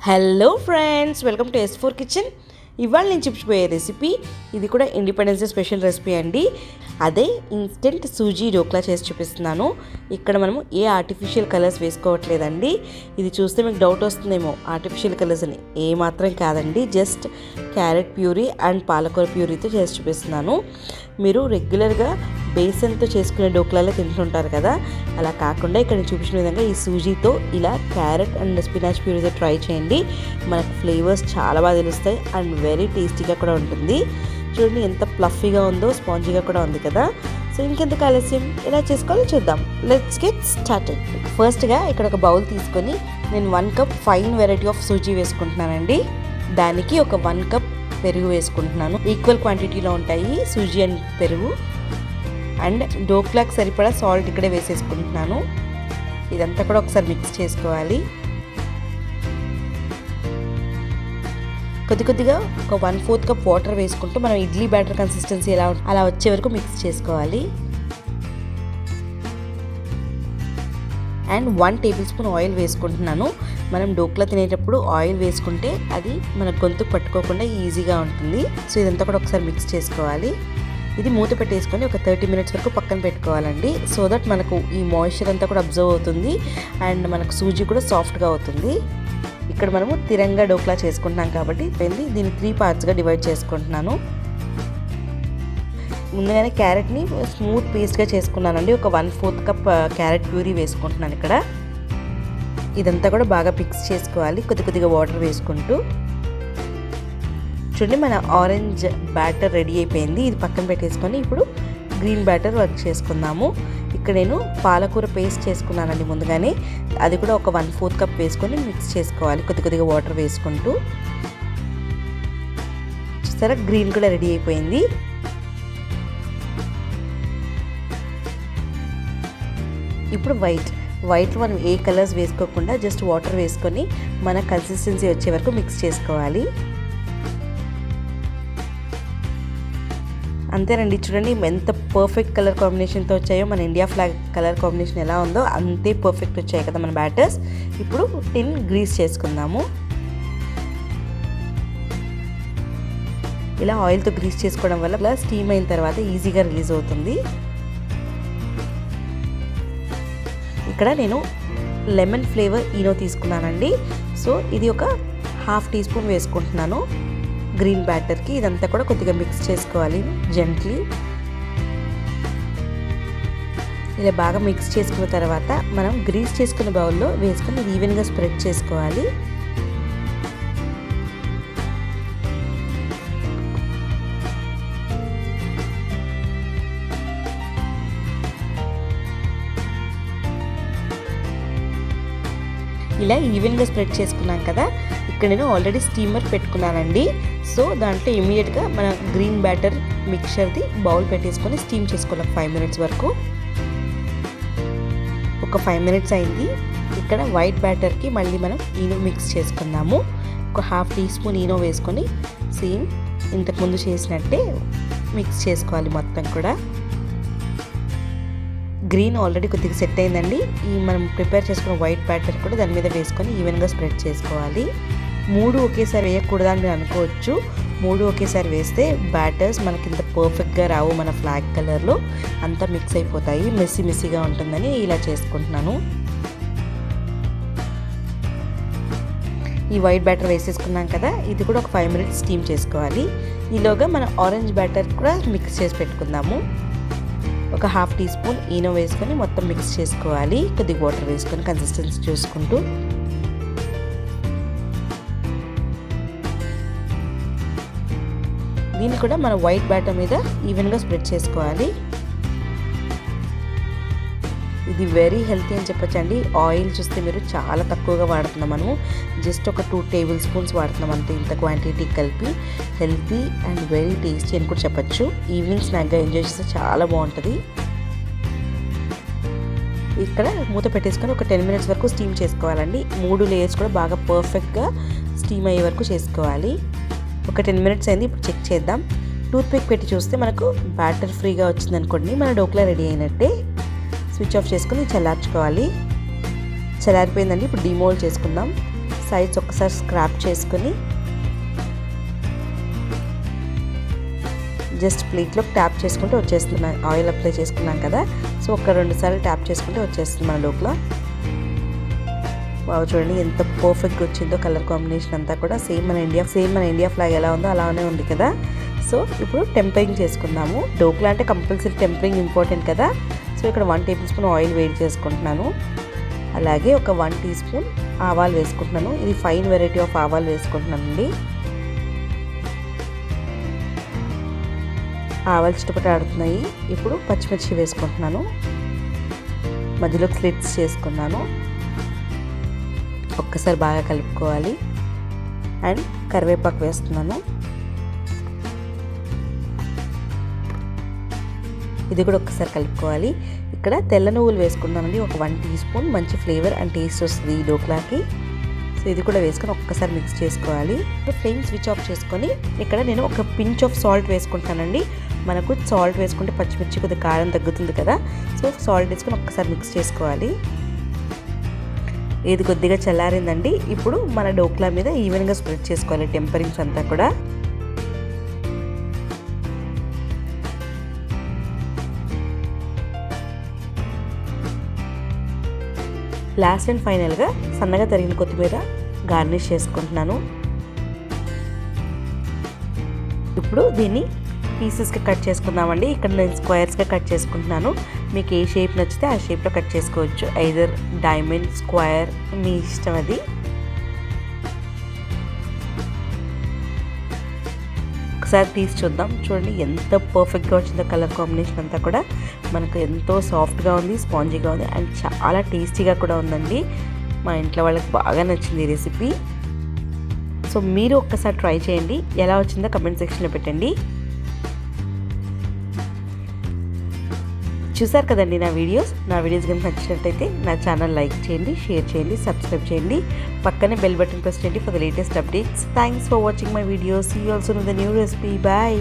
Hello friends, welcome to S4 kitchen. ఇవాళ నేను చెప్పిపోయే recipe ఇది కూడా ఇండిపెండెన్స్ డే స్పెషల్ రెసిపీ అండి. అదే ఇన్స్టెంట్ సూజీ ఢోక్లా చేసి చూపిస్తున్నాను. ఇక్కడ మనము ఏ ఆర్టిఫిషియల్ కలర్స్ వేసుకోవట్లేదండి. ఇది చూస్తే మీకు డౌట్ వస్తుందేమో ఆర్టిఫిషియల్ కలర్స్ అని. ఏ మాత్రం కాదండి, జస్ట్ క్యారెట్ ప్యూరీ అండ్ పాలకూర ప్యూరీతో చేసి చూపిస్తున్నాను. మీరు రెగ్యులర్గా బేసన్తో చేసుకునే ఢోక్లాలో తింటుంటారు కదా, అలా కాకుండా ఇక్కడ నేను చూపించిన విధంగా ఈ సూజీతో ఇలా క్యారెట్ అండ్ స్పినాచ్ ప్యూరీతో ట్రై చేయండి. మనకు ఫ్లేవర్స్ చాలా బాగా తెలుస్తాయి అండ్ వెరీ టేస్టీగా కూడా ఉంటుంది. చూడండి ఎంత ఫ్లఫీగా ఉందో, స్పాంజీగా కూడా ఉంది కదా. సో ఇంకెందుకు ఆలస్యం, ఎలా చేసుకోవాలో చూద్దాం. Let's get started. ఫస్ట్గా ఇక్కడ ఒక బౌల్ తీసుకొని నేను 1 cup fine variety of suji వేసుకుంటున్నానండి. దానికి ఒక 1 కప్ పెరుగు వేసుకుంటున్నాను. ఈక్వల్ క్వాంటిటీలో ఉంటాయి సూజీ అండ్ పెరుగు. అండ్ ఢోక్లాకి సరిపడా సాల్ట్ ఇక్కడే వేసేసుకుంటున్నాను. ఇదంతా కూడా ఒకసారి మిక్స్ చేసుకోవాలి. కొద్దిగా ఒక 1/4 కప్ వాటర్ వేసుకుంటూ మనం ఇడ్లీ బ్యాటర్ కన్సిస్టెన్సీ అలా వచ్చే వరకు మిక్స్ చేసుకోవాలి. అండ్ 1 టేబుల్ స్పూన్ ఆయిల్ వేసుకుంటున్నాను. మనం ఢోక్లా తినేటప్పుడు ఆయిల్ వేసుకుంటే అది మన గొంతుకు పట్టుకోకుండా ఈజీగా ఉంటుంది. సో ఇదంతా కూడా ఒకసారి మిక్స్ చేసుకోవాలి. ఇది మూత పెట్టేసుకొని ఒక 30 మినిట్స్ వరకు పక్కన పెట్టుకోవాలండి. సో దట్ మనకు ఈ మాయిశ్చర్ అంతా కూడా అబ్జర్వ్ అవుతుంది అండ్ మనకు సూజీ కూడా సాఫ్ట్గా అవుతుంది. ఇక్కడ మనము తిరంగా ఢోక్లా చేసుకుంటున్నాం కాబట్టి దీన్ని 3 పార్ట్స్గా డివైడ్ చేసుకుంటున్నాను. ముందుగానే క్యారెట్ని స్మూత్ పేస్ట్గా చేసుకున్నానండి. ఒక 1/4 కప్ క్యారెట్ ప్యూరీ వేసుకుంటున్నాను ఇక్కడ. ఇదంతా కూడా బాగా మిక్స్ చేసుకోవాలి కొద్దిగా వాటర్ వేసుకుంటూ. చూడండి మన ఆరెంజ్ బ్యాటర్ రెడీ అయిపోయింది. ఇది పక్కన పెట్టేసుకొని ఇప్పుడు గ్రీన్ బ్యాటర్ వర్క్ చేసుకుందాము. ఇక్కడ నేను పాలకూర పేస్ట్ చేసుకున్నానండి ముందుగానే. అది కూడా ఒక 1/4 కప్ వేసుకొని మిక్స్ చేసుకోవాలి కొద్దిగా వాటర్ వేసుకుంటూ. చూసారా, గ్రీన్ కూడా రెడీ అయిపోయింది. ఇప్పుడు వైట్ మనం ఏ కలర్స్ వేసుకోకుండా జస్ట్ వాటర్ వేసుకొని మన కన్సిస్టెన్సీ వచ్చే వరకు మిక్స్ చేసుకోవాలి. అంతేనండి, చూడండి ఎంత పర్ఫెక్ట్ కలర్ కాంబినేషన్తో వచ్చాయో. మన ఇండియా ఫ్లాగ్ కలర్ కాంబినేషన్ ఎలా ఉందో అంతే పర్ఫెక్ట్ వచ్చాయి కదా మన బ్యాటర్స్. ఇప్పుడు టిన్ గ్రీస్ చేసుకుందాము. ఇలా ఆయిల్తో గ్రీస్ చేసుకోవడం వల్ల స్టీమ్ అయిన తర్వాత ఈజీగా రిలీజ్ అవుతుంది. ఇక్కడ నేను లెమన్ ఫ్లేవర్ ఈనో తీసుకున్నానండి. సో ఇది ఒక 1/2 టీ స్పూన్ వేసుకుంటున్నాను గ్రీన్ బ్యాటర్కి. ఇదంతా కూడా కొద్దిగా మిక్స్ చేసుకోవాలి జెంట్లీ. ఇలా బాగా మిక్స్ చేసుకున్న తర్వాత మనం గ్రీస్ చేసుకున్న బౌల్లో వేసుకొని ఈవెన్గా స్ప్రెడ్ చేసుకోవాలి. ఇలా ఈవెన్గా స్ప్రెడ్ చేసుకున్నాం కదా. ఇక్కడ నేను ఆల్రెడీ స్టీమర్ పెట్టుకున్నానండి. సో దాంట్లో ఇమీడియట్గా మన గ్రీన్ బ్యాటర్ మిక్చర్ది బౌల్ పెట్టేసుకొని స్టీమ్ చేసుకోవాలి 5 మినిట్స్ వరకు. ఒక 5 మినిట్స్ అయింది. ఇక్కడ వైట్ బ్యాటర్కి మళ్ళీ మనం ఈనో మిక్స్ చేసుకుందాము. ఒక 1/2 టీ స్పూన్ ఈనో వేసుకొని సేమ్ ఇంతకుముందు చేసినట్టే మిక్స్ చేసుకోవాలి మొత్తం కూడా. గ్రీన్ ఆల్రెడీ కొద్దిగా సెట్ అయిందండి. ఈ మనం ప్రిపేర్ చేసుకున్న వైట్ బ్యాటర్ కూడా దాని మీద వేసుకొని ఈవెన్గా స్ప్రెడ్ చేసుకోవాలి. 3 ఒకేసారి వేయకూడదు అని మీరు అనుకోవచ్చు. 3 ఒకేసారి వేస్తే బ్యాటర్స్ మనకి ఇంత పర్ఫెక్ట్గా రావు. మన ఫ్లాగ్ కలర్లో అంతా మిక్స్ అయిపోతాయి, మెస్సీగా ఉంటుందని ఇలా చేసుకుంటున్నాను. ఈ వైట్ బ్యాటర్ వేసేసుకున్నాం కదా. ఇది కూడా ఒక 5 మినిట్స్ స్టీమ్ చేసుకోవాలి. ఈలోగా మనం ఆరెంజ్ బ్యాటర్ కూడా మిక్స్ చేసి పెట్టుకుందాము. ఒక 1/2 టీ స్పూన్ ఈనో వేసుకొని మొత్తం మిక్స్ చేసుకోవాలి. కొద్దిగా వాటర్ వేసుకొని కన్సిస్టెన్సీ చూసుకుంటూ. దీన్ని కూడా మన వైట్ బ్యాటర్ మీద ఈవెన్గా స్ప్రెడ్ చేసుకోవాలి. ఇది వెరీ హెల్తీ అని చెప్పొచ్చండి. ఆయిల్ చూస్తే మీరు చాలా తక్కువగా వాడుతున్నాం. మనము జస్ట్ ఒక 2 టేబుల్ స్పూన్స్ వాడుతున్నాం అంతే. ఇంత క్వాంటిటీ కలిపి హెల్తీ అండ్ వెరీ టేస్టీ అని కూడా చెప్పచ్చు. ఈవినింగ్ స్నాక్గా ఎంజాయ్ చేస్తే చాలా బాగుంటుంది. ఇక్కడ మూత పెట్టేసుకొని ఒక 10 మినిట్స్ వరకు స్టీమ్ చేసుకోవాలండి. 3 లేయర్స్ కూడా బాగా పర్ఫెక్ట్గా స్టీమ్ అయ్యే వరకు చేసుకోవాలి. ఒక 10 మినిట్స్ అయింది. ఇప్పుడు చెక్ చేద్దాం. టూత్ పిక్ పెట్టి చూస్తే మనకు బ్యాటర్ ఫ్రీగా వచ్చింది అనుకోండి, మన ఢోక్లా రెడీ అయినట్టే. స్విచ్ ఆఫ్ చేసుకుని చల్లార్చుకోవాలి. చల్లారిపోయిందండి. ఇప్పుడు డిమోల్డ్ చేసుకుందాం. సైడ్స్ ఒకసారి స్క్రాప్ చేసుకుని జస్ట్ ప్లేట్లో ట్యాప్ చేసుకుంటే వచ్చేస్తుంది. ఆయిల్ అప్లై చేసుకున్నాం కదా, సో ఒక 2 సార్లు ట్యాప్ చేసుకుంటే వచ్చేస్తుంది మన లోపల. బాగా చూడండి ఎంత పర్ఫెక్ట్గా వచ్చిందో కలర్ కాంబినేషన్ అంతా కూడా సేమ్ మన ఇండియా ఫ్లాగ్ ఎలా ఉందో అలానే ఉంది కదా. సో ఇప్పుడు టెంపరింగ్ చేసుకుందాము. ఢోక్లా అంటే కంపల్సరీ టెంపరింగ్ ఇంపార్టెంట్ కదా. సో ఇక్కడ 1 టేబుల్ స్పూన్ ఆయిల్ వేడి చేసుకుంటున్నాను. అలాగే ఒక 1 టీ స్పూన్ ఆవాలు వేసుకుంటున్నాను. ఇది ఫైన్ వెరైటీ ఆఫ్ ఆవాలు వేసుకుంటున్నానండి. ఆవాలు చిటపటాడుతున్నాయి. ఇప్పుడు పచ్చిమిర్చి వేసుకుంటున్నాను. మధ్యలో స్లిట్స్ చేసుకున్నాను. ఒక్కసారి బాగా కలుపుకోవాలి. అండ్ కరివేపాకు వేస్తున్నాను. ఇది కూడా ఒక్కసారి కలుపుకోవాలి. ఇక్కడ తెల్ల నువ్వులు వేసుకున్నానండి, ఒక 1 టీ స్పూన్. మంచి ఫ్లేవర్ అండ్ టేస్ట్ వస్తుంది ఈ ఢోక్లాకి. సో ఇది కూడా వేసుకొని ఒక్కసారి మిక్స్ చేసుకోవాలి. ఫ్లేమ్ స్విచ్ ఆఫ్ చేసుకొని ఇక్కడ నేను ఒక పించ్ ఆఫ్ సాల్ట్ వేసుకుంటానండి. మనకు సాల్ట్ వేసుకుంటే పచ్చిమిర్చి కొద్దిగా కారం తగ్గుతుంది కదా. సో సాల్ట్ వేసుకొని ఒక్కసారి మిక్స్ చేసుకోవాలి. ఇది కొద్దిగా చల్లారిందండి. ఇప్పుడు మన ఢోక్లా మీద ఈవెన్గా స్ప్రెడ్ చేసుకోవాలి టెంపరింగ్స్ అంతా కూడా. లాస్ట్ అండ్ ఫైనల్గా సన్నగా తరిగిన కొత్తిమీర గార్నిష్ చేసుకుంటున్నాను. ఇప్పుడు దీన్ని పీసెస్గా కట్ చేసుకుందామండి. ఇక్కడ నేను స్క్వేర్స్గా కట్ చేసుకుంటున్నాను. మీకు ఏ షేప్ నచ్చితే ఆ షేప్లో కట్ చేసుకోవచ్చు. ఐదర్ డైమండ్, స్క్వేర్, మీ ఇష్టం అది. ఒకసారి తీసి చూద్దాం. చూడండి ఎంత పర్ఫెక్ట్గా వచ్చిందో కలర్ కాంబినేషన్ అంతా కూడా. మనకు ఎంతో సాఫ్ట్గా ఉంది, స్పాంజీగా ఉంది అండ్ చాలా టేస్టీగా కూడా ఉందండి. మా ఇంట్లో వాళ్ళకి బాగా నచ్చింది ఈ రెసిపీ. సో మీరు ఒక్కసారి ట్రై చేయండి. ఎలా వచ్చిందో కమెంట్ సెక్షన్లో పెట్టండి. చూసారు కదండి నా వీడియోస్ కనుక నచ్చినట్టయితే నా ఛానల్ లైక్ చేయండి, షేర్ చేయండి, సబ్స్క్రైబ్ చేయండి. పక్కనే బెల్ బటన్ ప్రెస్ చేయండి for the latest updates. Thanks for watching my videos. See you also in the new recipe. Bye.